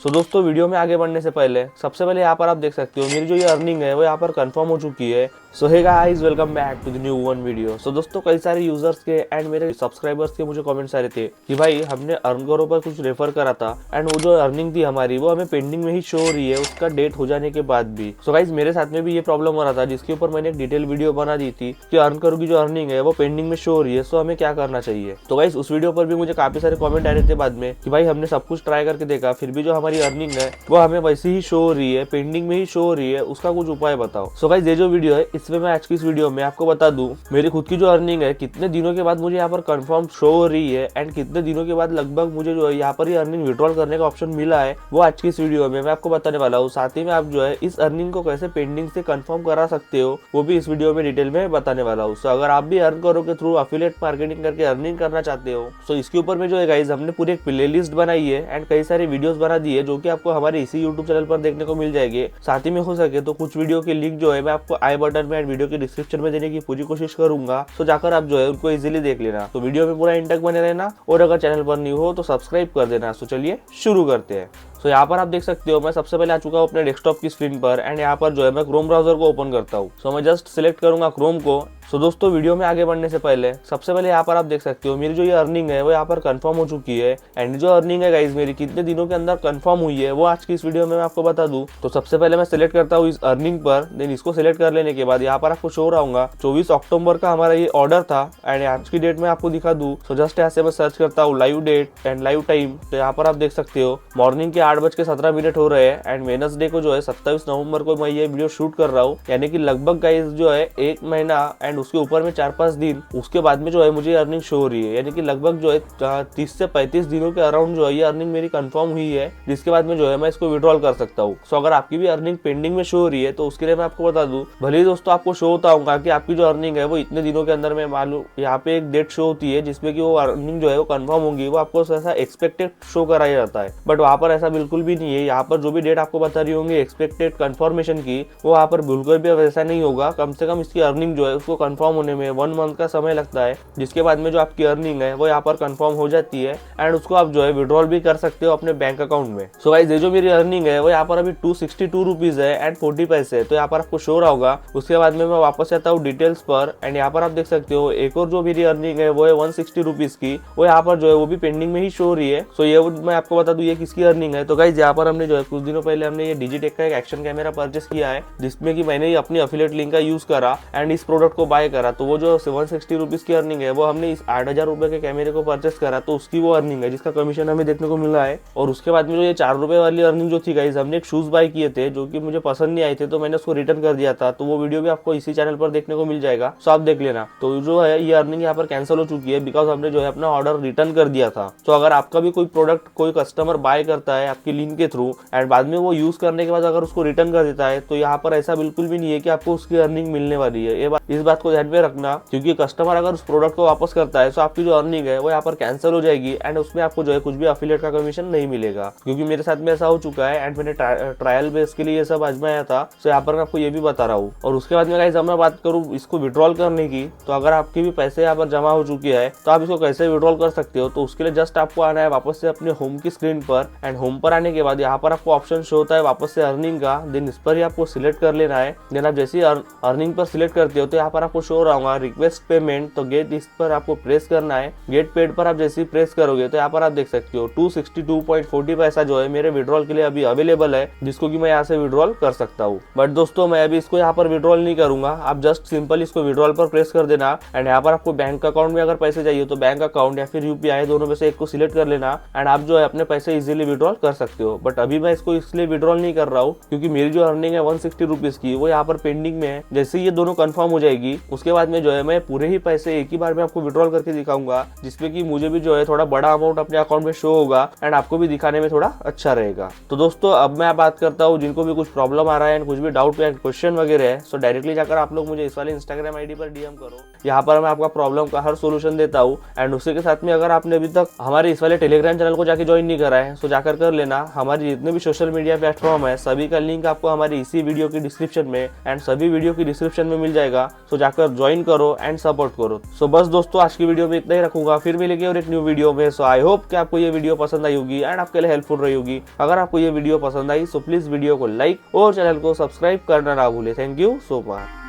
सो दोस्तों वीडियो में आगे बढ़ने से पहले सबसे पहले यहाँ पर आप देख सकते हो मेरी जो ये अर्निंग है वो यहाँ पर कंफर्म हो चुकी है। So hey guys, welcome back to the new one video. So दोस्तों कई सारे यूजर्स के एंड मेरे सब्सक्राइबर्स के मुझे कमेंट्स आ रहे थे कि भाई हमने अर्न करो पर कुछ रेफर करा था एंड वो जो अर्निंग थी हमारी वो हमें पेंडिंग में ही शो हो रही है उसका डेट हो जाने के बाद भी। सो गाइस मेरे साथ में भी ये प्रॉब्लम हो रहा था जिसके ऊपर मैंने एक डिटेल वीडियो बना दी थी कि अर्न करो की जो अर्निंग है वो पेंडिंग में शो हो रही है, सो हमें क्या करना चाहिए। तो गाइस उस वीडियो पर भी मुझे काफी सारे कमेंट आ रहे थे बाद में कि भाई हमने सब कुछ ट्राई करके देखा फिर भी जो हमारी अर्निंग है वो हमें वैसे ही शो हो रही है, पेंडिंग में ही शो हो रही है, उसका कुछ उपाय बताओ। सो गाइस ये जो वीडियो है इसमें मैं आज की इस वीडियो मैं आपको बता दूं मेरी खुद की जो अर्निंग है कितने दिनों के बाद मुझे यहाँ पर कंफर्म शो हो रही है एंड कितने दिनों के बाद लगभग मुझे जो है यहाँ पर ये अर्निंग विड्रॉल करने का ऑप्शन मिला है, वो आज की इस वीडियो में मैं आपको बताने वाला हूँ। साथ ही में आप जो है इस अर्निंग को कैसे पेंडिंग से कंफर्म करा सकते हो वो भी इस वीडियो में डिटेल में बताने वाला हूँ। सो अगर आप भी अर्न करो के थ्रू एफिलिएट मार्केटिंग करके अर्निंग करना चाहते हो तो इसके ऊपर में जो है गाइस हमने पूरी एक प्ले लिस्ट बनाई है एंड कई सारी वीडियोस बना दी है जो कि आपको हमारे इसी यूट्यूब चैनल पर देखने को मिल जाएगी। साथ ही में हो सके तो कुछ वीडियो के लिंक जो है मैं आपको आई बटन में एंड वीडियो के डिस्क्रिप्शन में देने की पूरी कोशिश करूंगा, तो जाकर आप जो है उनको इजीली देख लेना। तो वीडियो में पूरा एंड तक बने रहना और अगर चैनल पर न्यू हो तो सब्सक्राइब कर देना। तो चलिए शुरू करते हैं। तो यहाँ पर आप देख सकते हो मैं सबसे पहले आ चुका हूँ अपने डेस्कटॉप की स्क्रीन पर एंड यहाँ पर जो है मैं क्रोम ब्राउजर को ओपन करता हूँ। सो मैं जस्ट सिलेक्ट करूंगा क्रोम को। सो दोस्तों वीडियो में आगे बढ़ने से पहले सबसे पहले यहाँ पर आप देख सकते हो मेरी जो ये अर्निंग है वो यहाँ पर कंफर्म हो चुकी है एंड जो अर्निंग है गाइस मेरी कितने दिनों के अंदर कंफर्म हुई है वो आज की इस वीडियो में मैं आपको बता दूं। तो सबसे पहले मैं सिलेक्ट करता हूँ इस अर्निंग पर, देन इसको सिलेक्ट कर लेने के बाद यहाँ पर आपको शो रहूंगा 24 अक्टूबर का हमारा ये ऑर्डर था एंड आज की डेट में आपको दिखा दूं। सो जस्ट यहाँ से मैं सर्च करता हूँ live date and live time. तो यहाँ पर आप देख सकते हो मॉर्निंग के 8:17 हो रहे हैं एंड वेडनेसडे को जो है 27 नवंबर को मैं ये वीडियो शूट कर रहा हूँ, यानी कि लगभग गाइस जो है 1 महीना एंड उसके ऊपर में 4-5 दिन उसके बाद में जो है मुझे अर्निंग शो हो रही है, यानी कि लगभग जो है 30 से 35 दिनों के अराउंड जो है ये अर्निंग मेरी कंफर्म हुई है, जिसके बाद में जो है मैं इसको विड्रॉल कर सकता हूँ। सो अगर आपकी भी अर्निंग पेंडिंग में शो हो रही है तो उसके लिए मैं आपको बता दूं, भले ही दोस्तों आपको शो होता होगा कि आपकी जो अर्निंग है वो इतने दिनों के अंदर में मालूम यहाँ पे एक डेट शो होती है जिसमें कि वो अर्निंग जो है वो कंफर्म होगी, वो आपको ऐसा एक्सपेक्टेड शो कराया जाता है, बट वहाँ पर ऐसा बिल्कुल भी नहीं है। यहाँ पर जो भी डेट आपको बता रही होंगी एक्सपेक्टेड कंफर्मेशन की वो वहाँ पर बिल्कुल भी वैसा नहीं होगा। कम से कम इसकी अर्निंग जो है उसको कंफर्म होने में 1 मंथ का समय लगता है, जिसके बाद में जो आपकी अर्निंग है वो यहाँ पर कंफर्म हो जाती है एंड उसको आप जो है विड्रॉल भी कर सकते हो अपने बैंक अकाउंट में। सो गाइस ये जो मेरी अर्निंग है वो यहाँ पर अभी 262 रुपीज है एंड 40 पैसे, तो यहाँ पर आपको शो रहा होगा। उसके बाद में मैं वापस आता हूँ डिटेल्स पर एंड यहाँ पर आप देख सकते हो एक और जो मेरी अर्निंग है वो है 160 रुपीज की, वो यहाँ पर जो है वो भी पेंडिंग में ही शो हो रही है। सो ये मैं आपको बता दूं ये किसकी अर्निंग है। तो गाइस यहाँ पर हमने जो है कुछ दिनों पहले हमने ये डिजिटेक का एक एक्शन कैमरा परचेस किया है जिसमें कि मैंने ही अपनी एफिलिएट लिंक का यूज करा एंड इस प्रोडक्ट को बाय करा, तो वो जो 160 रुपीज की अर्निंग है वो हमने इस 8,000 रुपए के कैमरे को परचेस करा, तो उसकी वो अर्निंग है जिसका कमीशन हमें देखने को मिला है। और उसके बाद में जो ये 4 रुपए वाली अर्निंग जो थी गाइस, हमने एक शूज बाय किए थे जो कि मुझे पसंद नहीं आए थे तो मैंने उसको रिटर्न कर दिया था, तो वो वीडियो भी आपको इसी चैनल पर देखने को मिल जाएगा, सो आप देख लेना। तो जो है ये अर्निंग यहाँ पर कैंसिल हो चुकी है बिकॉज हमने जो है अपना ऑर्डर रिटर्न कर दिया था। तो अगर आपका भी कोई प्रोडक्ट कोई कस्टमर बाय करता है आपकी लिंक के थ्रू एंड बाद में वो यूज करने के बाद अगर उसको रिटर्न कर देता है तो यहाँ पर ऐसा बिल्कुल भी नहीं है कि आपको उसकी अर्निंग मिलने वाली है। इस बात को ध्यान में रखना, क्योंकि कस्टमर अगर उस प्रोडक्ट को वापस करता है तो आपकी जो अर्निंग है वो यहाँ पर कैंसिल हो जाएगी एंड उसमें आपको जो है कुछ भी एफिलिएट का कमीशन नहीं मिलेगा, क्योंकि मेरे साथ में ऐसा हो चुका है एंड मैंने ट्रायल बेस के लिए ये सब आजमाया था। तो यहाँ पर मैं आपको ये भी बता रहा हूँ। और उसके बाद में गाइस मैं बात करूँ इसको विड्रॉल करने की, तो अगर आपके भी पैसे यहाँ पर जमा हो चुके हैं तो आप इसको कैसे विड्रॉल कर सकते हो। तो उसके लिए जस्ट आपको आना है वापस से अपने होम की स्क्रीन पर एंड होम पर आने के बाद यहाँ पर आपको ऑप्शन शो होता है वापस से अर्निंग का, देन इस पर ही आपको सिलेक्ट कर लेना है। देन आप जैसे अर्निंग पर सिलेक्ट करते हो तो यहाँ पर आपको शो रहा होगा रिक्वेस्ट पेमेंट, तो गेट इस पर आपको प्रेस करना है। गेट पेड पर आप जैसे ही प्रेस करोगे तो यहाँ पर आप देख सकते हो 262.40 पैसा जो है मेरे विड्रॉल के लिए अभी अवेलेबल है, जिसको कि मैं यहाँ से विड्रॉल कर सकता हूँ। बट दोस्तों मैं अभी इसको यहाँ पर विड्रॉल नहीं करूंगा, आप जस्ट सिंपल इसको विड्रॉल पर प्रेस कर देना एंड यहाँ पर आपको बैंक अकाउंट में अगर पैसे चाहिए तो बैंक अकाउंट या फिर यूपीआई दोनों में से एक को सिलेक्ट कर लेना एंड आप जो है अपने पैसे इजीली विड्रॉल कर सकते हो। बट अभी मैं इसको इसलिए विड्रॉल नहीं कर रहा हूँ क्योंकि मेरी जो अर्निंग है 160 रुपीज की वो यहाँ पर पेंडिंग में है। जैसे ये दोनों कंफर्म हो जाएगी उसके बाद में जो है मैं पूरे ही पैसे एक ही बार में आपको विड्रॉल करके दिखाऊंगा, जिसमें कि मुझे भी जो है थोड़ा बड़ा अमाउंट अपने अकाउंट में शो होगा एंड आपको भी दिखाने में थोड़ा अच्छा रहेगा। तो दोस्तों अब मैं बात करता हूँ जिनको भी कुछ प्रॉब्लम आ रहा है एंड कुछ भी डाउट या क्वेश्चन वगैरह है, सो डायरेक्टली जाकर आप लोग मुझे इस वाले इंस्टाग्राम आईडी पर डीएम करो, यहाँ पर मैं आपका प्रॉब्लम का हर सोल्यूशन देता हूँ। एंड उसी के साथ में अगर आपने अभी तक हमारे इस वाले टेलीग्राम चैनल को जाके ज्वाइन नहीं करा है सो जाकर कर लेना। लेना। हमारी जितने भी सोशल मीडिया प्लेटफॉर्म है सभी का लिंक आपको हमारी इसी वीडियो की डिस्क्रिप्शन में एंड सभी वीडियो की डिस्क्रिप्शन में मिल जाएगा। सो जाकर ज्वाइन करो एंड सपोर्ट करो। सो बस दोस्तों आज की वीडियो में इतना ही रखूंगा, फिर मिलेंगे और एक न्यू वीडियो में। सो आई होप कि आपको ये वीडियो पसंद आई होगी एंड आपके लिए हेल्पफुल रही होगी। अगर आपको ये वीडियो पसंद आई सो प्लीज वीडियो को लाइक और चैनल को सब्सक्राइब करना ना भूले। Thank you so much.